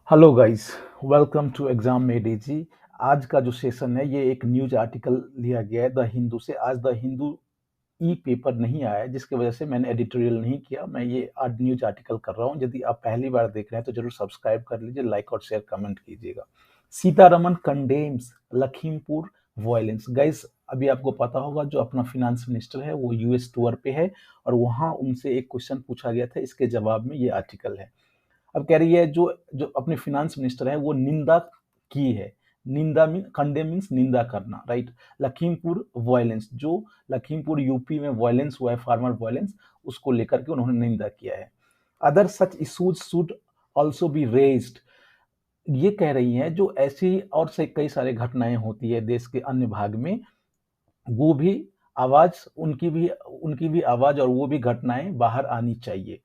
Hello guys, welcome to exam made easy. आज का जो सेशन है ये एक न्यूज आर्टिकल लिया गया है द हिंदू से। आज द हिंदू ई पेपर नहीं आया है, जिसकी वजह से मैंने एडिटोरियल नहीं किया। मैं ये आज न्यूज आर्टिकल कर रहा हूँ। यदि आप पहली बार देख रहे हैं तो जरूर सब्सक्राइब कर लीजिए, लाइक और शेयर कमेंट कीजिएगा। Sitharaman condemns Lakhimpur violence. Guys, अभी आपको पता होगा जो अपना फिनेंस मिनिस्टर है वो यूएस टूर पे है, और वहां उनसे एक क्वेश्चन पूछा गया था। इसके जवाब में ये आर्टिकल है। अब कह रही है जो जो अपने फिनेंस मिनिस्टर है वो निंदा की है। निंदा मीन कंडेम मीन्स निंदा करना, राइट। लखीमपुर वायलेंस, जो लखीमपुर यूपी में वायलेंस हुआ है, फार्मर वायलेंस, उसको लेकर के उन्होंने निंदा किया है। Other such issues should also be raised. ये कह रही हैं जो ऐसी और से कई सारे घटनाएं होती है देश के अन्य भाग में, वो भी आवाज उनकी भी आवाज और वो भी घटनाएं बाहर आनी चाहिए।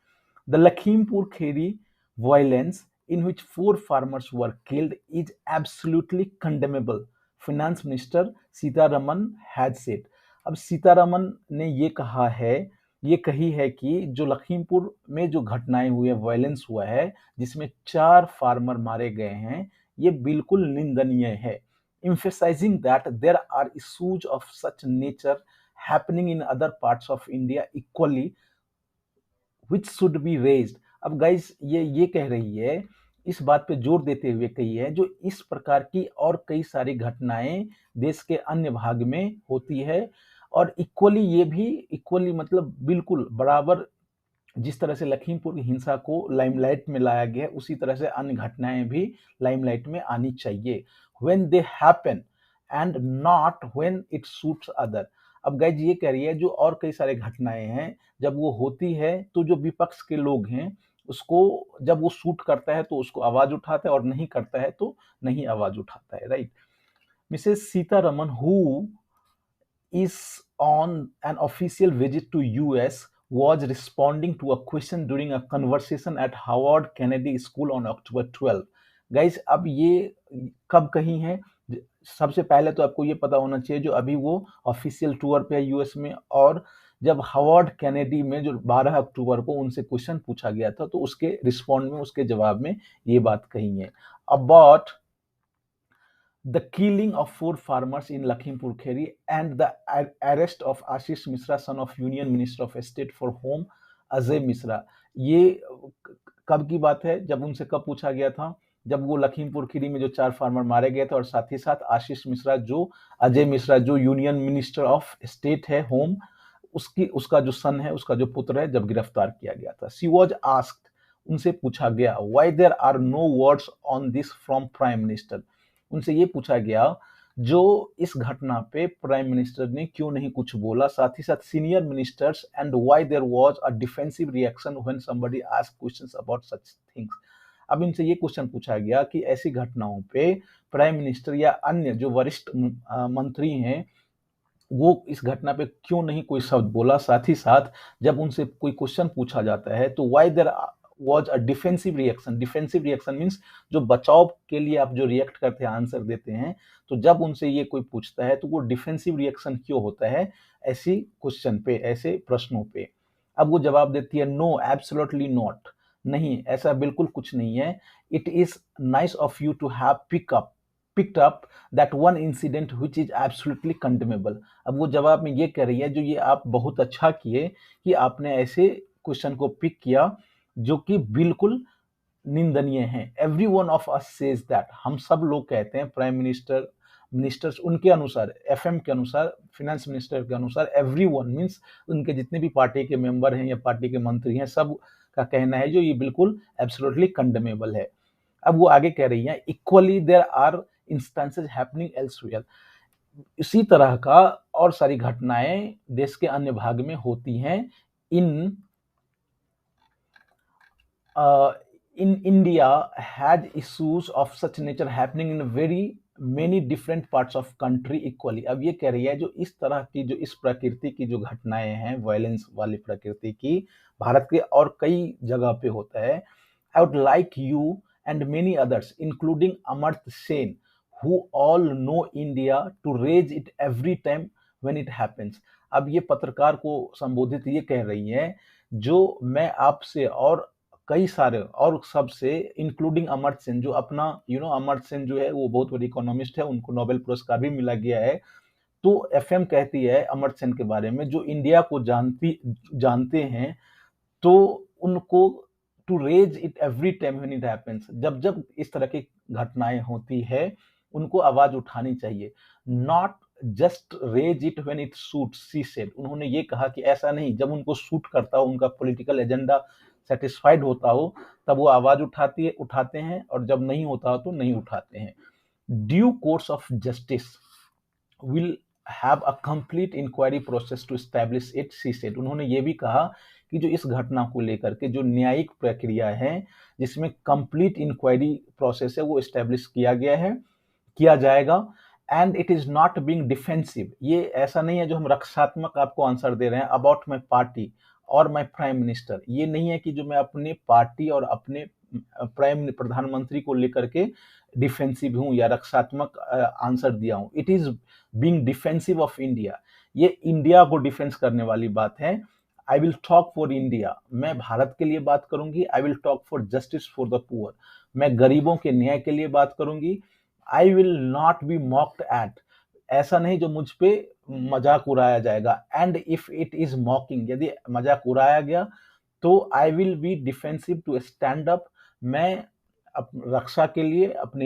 The Lakhimpur Kheri violence in which four farmers were killed is absolutely condemnable, finance minister Sitharaman has said। अब सीतारमन ने ये कही है कि जो लखीमपुर में जो घटनाएं हुई है, वायलेंस हुआ है, जिसमें 4 फार्मर मारे गए हैं, ये बिल्कुल निंदनीय है। emphasizing that there are issues of such nature happening in other parts of India equally which should be raised। अब गाइस ये कह रही है, इस बात पे जोर देते हुए कही है, जो इस प्रकार की और कई सारी घटनाएं देश के अन्य भाग में होती है, और इक्वली ये भी इक्वली मतलब बिल्कुल बराबर, जिस तरह से लखीमपुर की हिंसा को लाइमलाइट में लाया गया है, उसी तरह से अन्य घटनाएं भी लाइमलाइट में आनी चाहिए। When they happen and not when it suits other. अब गाइज ये कह रही है जो और कई सारे घटनाएं हैं, जब वो होती है तो जो विपक्ष के लोग हैं उसको, जब वो शूट करता है तो उसको आवाज उठाता है, और नहीं करता है तो नहीं आवाज उठाता है, right. Mrs Sitharaman, who is on an official visit to US, was responding to a question during a conversation at Howard Kennedy School on October 12। Guys, अब ये कब कही है? सबसे पहले तो आपको ये पता होना चाहिए जो अभी वो ऑफिशियल टूर पे है यूएस में, और जब हार्वर्ड कैनेडी में जो 12 अक्टूबर को उनसे क्वेश्चन पूछा गया था तो उसके रिस्पॉन्ड में, उसके जवाब में ये बात कही है। About the killing of 4 farmers in Lakhimpur Kheri and the arrest of Ashish Mishra, son of Union Minister of State for Home Ajay Mishra. ये कब की बात है? जब उनसे कब पूछा गया था? जब वो लखीमपुर खीरी में जो 4 फार्मर मारे गए थे, और साथ ही साथ आशीष मिश्रा, जो अजय मिश्रा जो यूनियन मिनिस्टर ऑफ स्टेट है होम, उसका जो सन है, उसका जो पुत्र है, जब गिरफ्तार किया गया था। शी वॉज आस्क्ड, उनसे पूछा गया, why there are no words on this from prime minister. उनसे ये पूछा गया जो इस घटना पे प्राइम मिनिस्टर ने क्यों नहीं कुछ बोला, साथ ही साथ senior ministers, and why there was a defensive reaction when somebody asked questions about such things. अब इनसे ये क्वेश्चन पूछा गया कि ऐसी घटनाओं पे प्राइम मिनिस्टर या अन्य जो वरिष्ठ मंत्री हैं, वो इस घटना पे क्यों नहीं कोई शब्द बोला। साथ ही साथ जब उनसे कोई क्वेश्चन पूछा जाता है तो why there was a defensive reaction. Defensive reaction means जो बचाव के लिए आप जो रिएक्ट करते हैं, आंसर देते हैं, तो जब उनसे ये कोई पूछता है तो वो डिफेंसिव रिएक्शन क्यों होता है ऐसी क्वेश्चन पे, ऐसे प्रश्नों पे। अब वो जवाब देती है, नो एब्सोल्युटली नॉट, नहीं ऐसा बिल्कुल कुछ नहीं है। It is nice of you to have picked up that one incident which is absolutely condemnable। अब वो जवाब में ये कह रही है, जो ये आप बहुत अच्छा किए कि आपने ऐसे क्वेश्चन को पिक किया जो कि बिल्कुल निंदनीय है। Every one of us says that, हम सब लोग कहते हैं, प्राइम मिनिस्टर, मिनिस्टर्स, उनके अनुसार, एफएम के अनुसार, फिनेंस मिनिस्टर के अनुसार, एवरी वन मीन्स उनके जितने भी पार्टी के मेंबर हैं या पार्टी के मंत्री हैं, सब का कहना है जो ये बिल्कुल एब्सोल्युटली कंडेमेबल है। अब वो आगे कह रही है, equally there are instances happening elsewhere. इसी तरह का और सारी घटनाएं देश के अन्य भाग में होती हैं। इन in India had issues of such nature happening in very many different parts of country equally। अब ये कह रही है जो इस तरह की, जो इस प्रकृति की जो घटनाएं हैं, वायलेंस वाली प्रकृति की, भारत के और कई जगह पे होता है। I would like you and many others including Amartya Sen who all know India to raise it every time when it happens। अब ये पत्रकार को संबोधित ये कह रही है, जो मैं आपसे और कई सारे और सबसे इंक्लूडिंग अमर्त्य सेन, जो अपना अमर्त्य सेन जो है वो बहुत बड़ी इकोनॉमिस्ट है, उनको नोबेल पुरस्कार भी मिला गया है। तो एफएम कहती है अमर्त्य सेन के बारे में, जो इंडिया को जानते हैं, तो उनको to raise it every time when it happens, जब जब इस तरह की घटनाएं होती है उनको आवाज उठानी चाहिए, not just raise it when it suit, she said. उन्होंने ये कहा कि ऐसा नहीं, जब उनको सूट करता हो, उनका पॉलिटिकल एजेंडा सेटिस्फाइड होता हो, तब वो आवाज उठाते हैं, और जब नहीं होता हो तो नहीं उठाते हैं। Due course of justice will have a complete inquiry process to establish it, she said. उन्होंने ये भी कहा कि जो इस घटना को लेकर के जो न्यायिक प्रक्रिया है, जिसमें कंप्लीट इंक्वायरी प्रोसेस है, वो एस्टैब्लिश किया जाएगा। And it is not being defensive, ये ऐसा नहीं है जो हम रक्षात्मक आपको आंसर दे रहे हैं अबाउट माई पार्टी और माई प्राइम मिनिस्टर। ये नहीं है कि जो मैं अपने पार्टी और अपने प्रधानमंत्री को लेकर के डिफेंसिव हूं या रक्षात्मक आंसर दिया हूं। It is being defensive of India, ये इंडिया को डिफेंस करने वाली बात है। I will talk for India, मैं भारत के लिए बात करूंगी। I will talk for justice for the poor, मैं गरीबों के न्याय के लिए बात करूंगी। I will not be mocked at, ऐसा नहीं जो मुझ पे मजाक उड़ाया जाएगा। And if it is mocking, यदि मजाक उड़ाया गया तो I will be defensive to stand up, मैं अपनी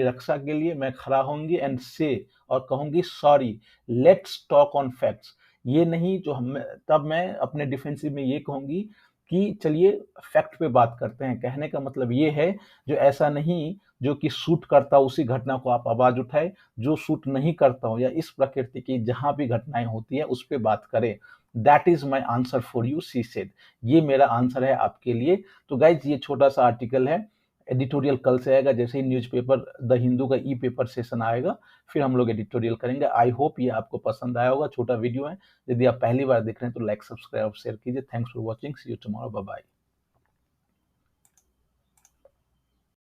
रक्षा के लिए मैं खड़ा होंगी एंड से, और कहूंगी sorry, let's talk on facts. ये नहीं जो हम, तब मैं अपने डिफेंसिव में ये कहूंगी कि चलिए फैक्ट पे बात करते हैं। कहने का मतलब ये है, जो ऐसा नहीं जो कि सूट करता हो उसी घटना को आप आवाज उठाए, जो सूट नहीं करता हो या इस प्रकृति की जहां भी घटनाएं होती है उस पर बात करें। That is my answer for you, she said. ये मेरा आंसर है आपके लिए। तो गाइज ये छोटा सा आर्टिकल है, एडिटोरियल कल से आएगा, जैसे ही न्यूज़पेपर द हिंदू का ई पेपर सेशन आएगा फिर हम लोग एडिटोरियल करेंगे। आई होप ये आपको पसंद आया होगा, छोटा वीडियो है। यदि आप पहली बार देख रहे हैं तो लाइक, सब्सक्राइब और शेयर कीजिए। Thanks for watching, see you tomorrow, bye bye.